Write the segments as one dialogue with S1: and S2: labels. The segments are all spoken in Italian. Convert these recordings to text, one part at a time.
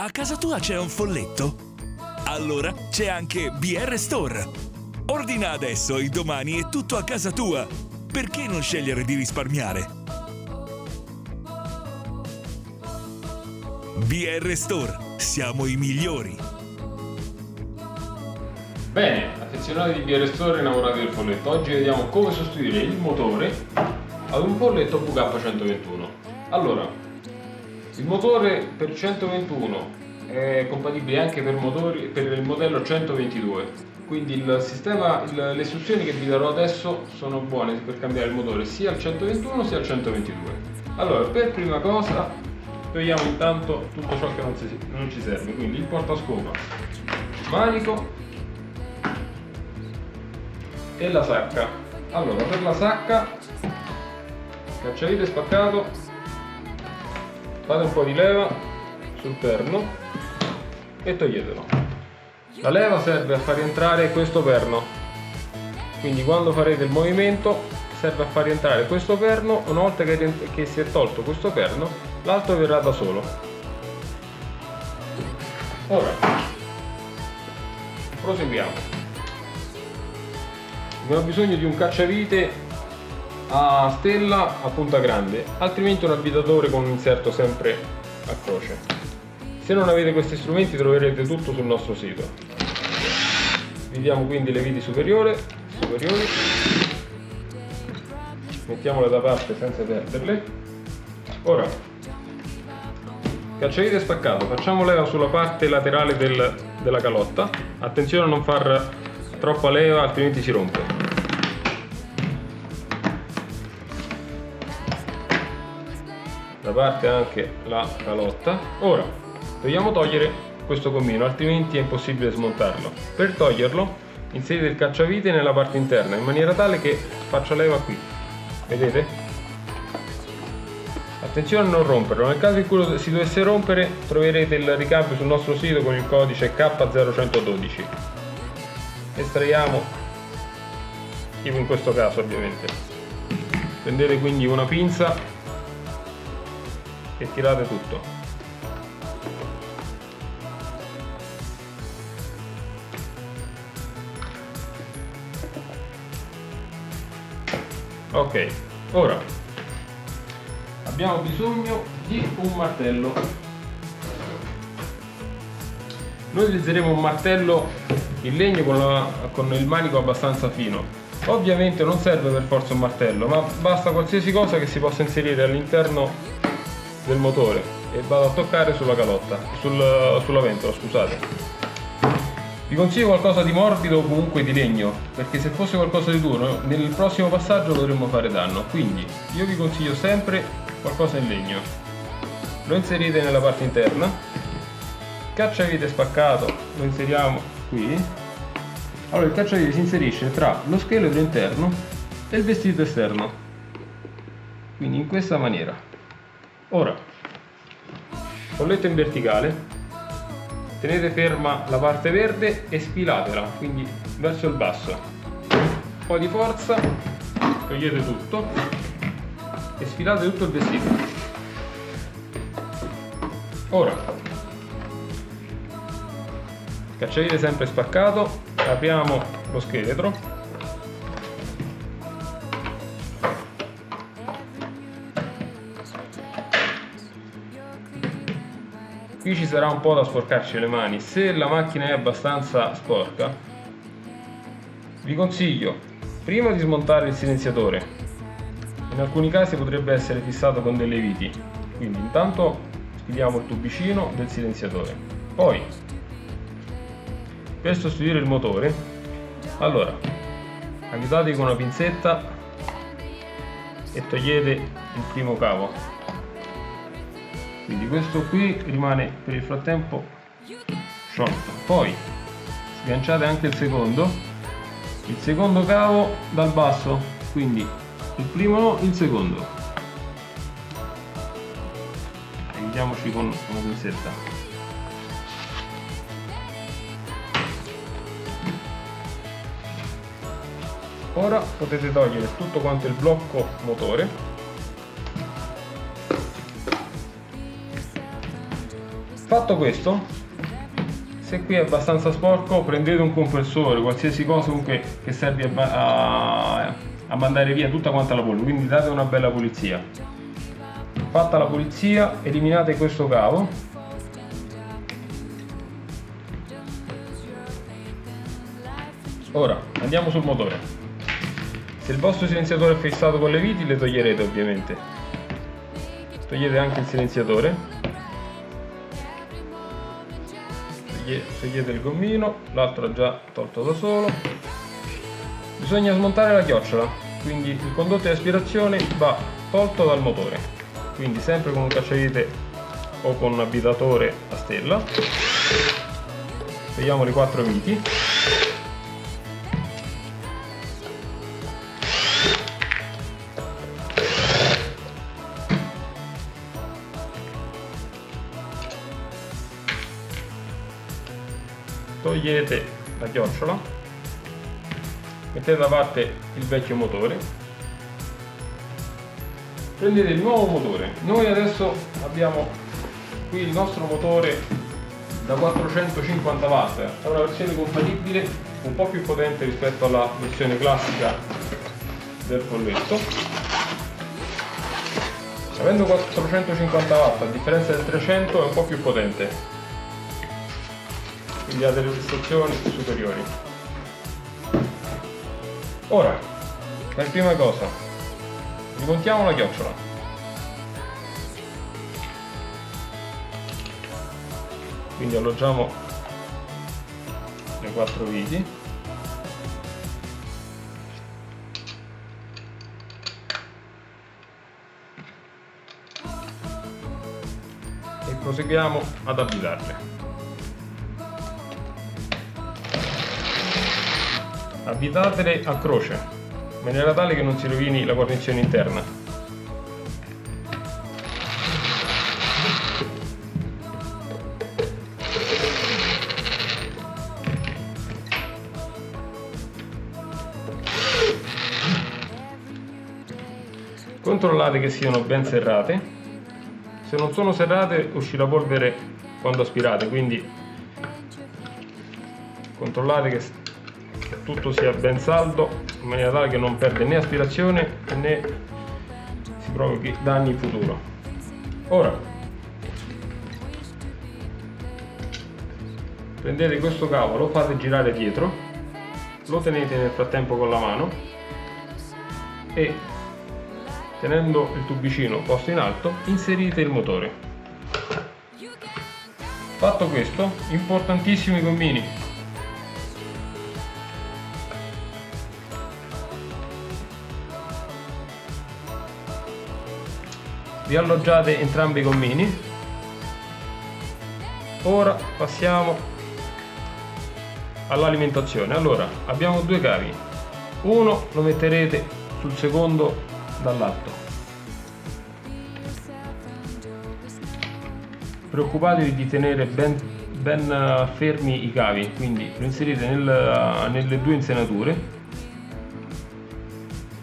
S1: A casa tua c'è un folletto? Allora c'è anche BR Store. Ordina adesso e domani è tutto a casa tua. Perché non scegliere di risparmiare? BR Store, siamo i migliori.
S2: Bene, affezionati di BR Store innamorati del folletto, oggi vediamo come sostituire il motore ad un folletto VK121. Allora, il motore per 121 è compatibile anche per il modello 122, quindi il sistema, le istruzioni che vi darò adesso sono buone per cambiare il motore sia al 121 sia al 122. Allora, per prima cosa togliamo intanto tutto ciò che non ci serve, quindi il portascopa, manico e la sacca. Allora, per la sacca, cacciavite spaccato, fate un po' di leva sul perno e toglietelo. La leva serve a far rientrare questo perno, quindi quando farete il movimento serve a far rientrare questo perno. Una volta che si è tolto questo perno, l'altro verrà da solo. Ora proseguiamo. Abbiamo bisogno di un cacciavite a stella a punta grande, altrimenti un avvitatore con un inserto sempre a croce. Se non avete questi strumenti troverete tutto sul nostro sito. Vediamo quindi le viti superiori, mettiamole da parte senza perderle. Ora, cacciavite spaccato, facciamo leva sulla parte laterale della calotta, attenzione a non far troppa leva altrimenti si rompe. Da parte anche la calotta. Ora dobbiamo togliere questo gommino, altrimenti è impossibile smontarlo. Per toglierlo inserite il cacciavite nella parte interna in maniera tale che faccia leva qui, vedete? Attenzione a non romperlo, nel caso in cui si dovesse rompere troverete il ricambio sul nostro sito con il codice K0112. Estraiamo, tipo in questo caso ovviamente. Prendete quindi una pinza e tirate tutto. Ok, ora abbiamo bisogno di un martello. Noi utilizzeremo un martello in legno con il manico abbastanza fino. Ovviamente non serve per forza un martello, ma basta qualsiasi cosa che si possa inserire all'interno del motore e vado a toccare sulla calotta, sulla ventola, scusate. Vi consiglio qualcosa di morbido o comunque di legno, perché se fosse qualcosa di duro nel prossimo passaggio potremmo fare danno, quindi io vi consiglio sempre qualcosa in legno. Lo inserite nella parte interna, cacciavite spaccato lo inseriamo qui. Allora il cacciavite si inserisce tra lo scheletro interno e il vestito esterno, quindi in questa maniera. Ora, folletto in verticale, tenete ferma la parte verde e sfilatela, quindi verso il basso. Un po' di forza, togliete tutto e sfilate tutto il vestito. Ora, cacciavite sempre spaccato, apriamo lo scheletro. Qui ci sarà un po' da sporcarci le mani. Se la macchina è abbastanza sporca, vi consiglio prima di smontare il silenziatore. In alcuni casi potrebbe essere fissato con delle viti, quindi intanto sfiliamo il tubicino del silenziatore. Poi, per sostituire il motore, allora aiutatevi con una pinzetta e togliete il primo cavo. Quindi questo qui rimane per il frattempo sciolto. Poi sganciate anche il secondo cavo dal basso, quindi il primo, il secondo. Aiutiamoci con una pinzetta. Ora potete togliere tutto quanto il blocco motore. Fatto questo, se qui è abbastanza sporco, prendete un compressore, qualsiasi cosa comunque che serve a mandare via tutta quanta la polvere, quindi date una bella pulizia. Fatta la pulizia, eliminate questo cavo. Ora andiamo sul motore. Se il vostro silenziatore è fissato con le viti, le toglierete ovviamente. Togliete anche il silenziatore. Togliete il gommino, l'altro è già tolto da solo. Bisogna smontare la chiocciola, quindi il condotto di aspirazione va tolto dal motore, quindi sempre con un cacciavite o con un avvitatore a stella. Togliamo le 4 viti. Togliete la chiocciola, mettete da parte il vecchio motore, prendete il nuovo motore. Noi adesso abbiamo qui il nostro motore da 450 watt, è una versione compatibile un po' più potente rispetto alla versione classica del folletto. Avendo 450 watt, a differenza del 300, è un po' più potente, quindi ha delle prestazioni superiori. Ora, per prima cosa, rimontiamo la chiocciola. Quindi alloggiamo le 4 viti. E proseguiamo ad avvitarle. Avvitatele a croce, in maniera tale che non si rovini la guarnizione interna. Controllate che siano ben serrate. Se non sono serrate uscirà polvere quando aspirate, quindi controllate che tutto sia ben saldo, in maniera tale che non perde né aspirazione né si provochi danni in futuro. Ora prendete questo cavo, lo fate girare dietro, lo tenete nel frattempo con la mano e, tenendo il tubicino posto in alto, inserite il motore. Fatto questo, importantissimi gommini. Rialloggiate entrambi i gommini. Ora passiamo all'alimentazione. Allora, abbiamo 2 cavi. Uno lo metterete sul secondo dall'alto. Preoccupatevi di tenere ben fermi i cavi, quindi lo inserite nelle 2 insenature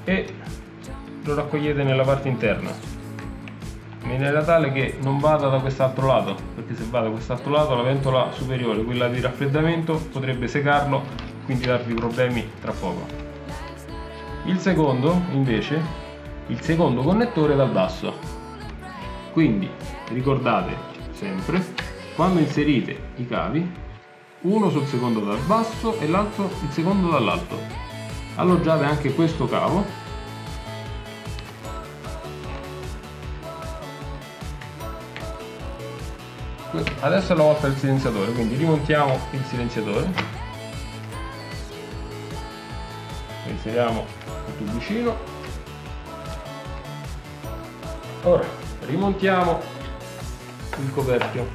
S2: e lo raccogliete nella parte interna, in maniera tale che non vada da quest'altro lato, perché se va da quest'altro lato la ventola superiore, quella di raffreddamento, potrebbe secarlo, quindi darvi problemi tra poco. Il secondo invece, il secondo connettore dal basso. Quindi ricordate sempre, quando inserite i cavi, uno sul secondo dal basso e l'altro il secondo dall'alto. Alloggiate anche questo cavo. Adesso è la volta del silenziatore, quindi rimontiamo il silenziatore, inseriamo il tubicino. Ora rimontiamo il coperchio.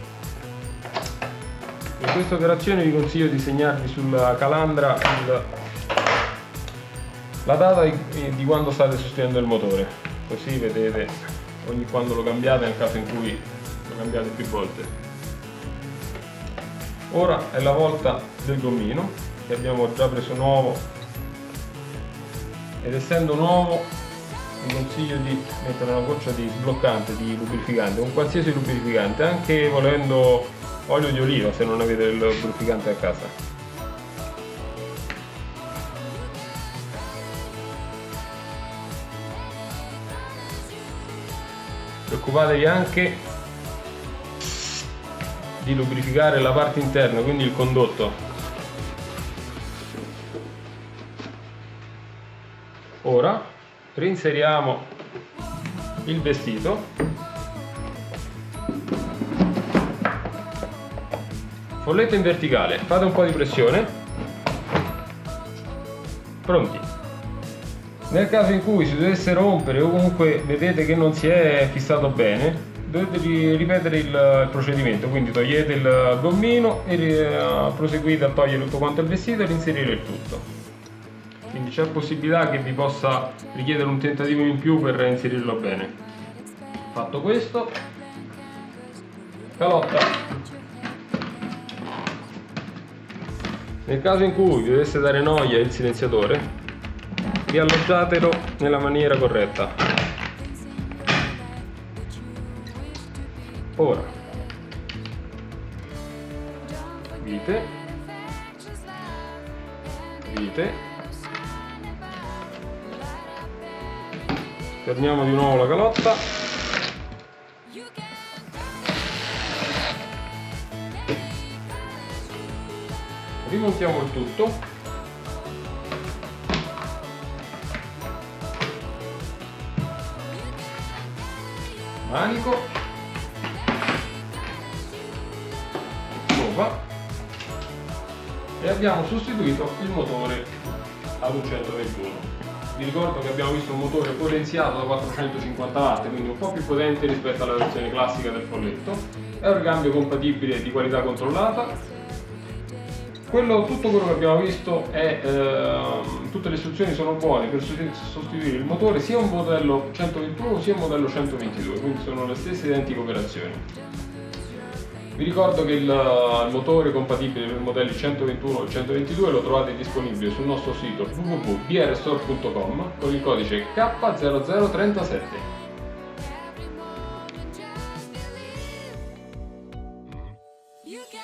S2: In questa operazione vi consiglio di segnarvi sulla calandra la data di quando state sostituendo il motore, così vedete ogni quando lo cambiate, nel caso in cui lo cambiate più volte. Ora è la volta del gommino, che abbiamo già preso nuovo, ed essendo nuovo vi consiglio di mettere una goccia di sbloccante, di lubrificante, un qualsiasi lubrificante, anche volendo olio di oliva se non avete il lubrificante a casa. Preoccupatevi anche di lubrificare la parte interna, quindi il condotto. Ora reinseriamo il vestito, folletto in verticale, fate un po' di pressione, pronti. Nel caso in cui si dovesse rompere o comunque vedete che non si è fissato bene, dovete ripetere il procedimento, quindi togliete il gommino e proseguite a togliere tutto quanto il vestito e inserire il tutto. Quindi c'è possibilità che vi possa richiedere un tentativo in più per inserirlo bene. Fatto questo, calotta. Nel caso in cui vi dovesse dare noia il silenziatore, rialloggiatelo nella maniera corretta. Ora, vite, torniamo di nuovo la calotta, rimontiamo il tutto, manico, sopra, e abbiamo sostituito il motore ad un 121. Vi ricordo che abbiamo visto un motore potenziato da 450 watt, quindi un po' più potente rispetto alla versione classica del folletto. È un ricambio compatibile di qualità controllata. Tutto quello che abbiamo visto è tutte le istruzioni sono buone per sostituire il motore sia un modello 121 sia un modello 122, quindi sono le stesse identiche operazioni. Vi ricordo che il motore compatibile per i modelli 121 e 122 lo trovate disponibile sul nostro sito www.brstore.com con il codice K0037.
S3: You can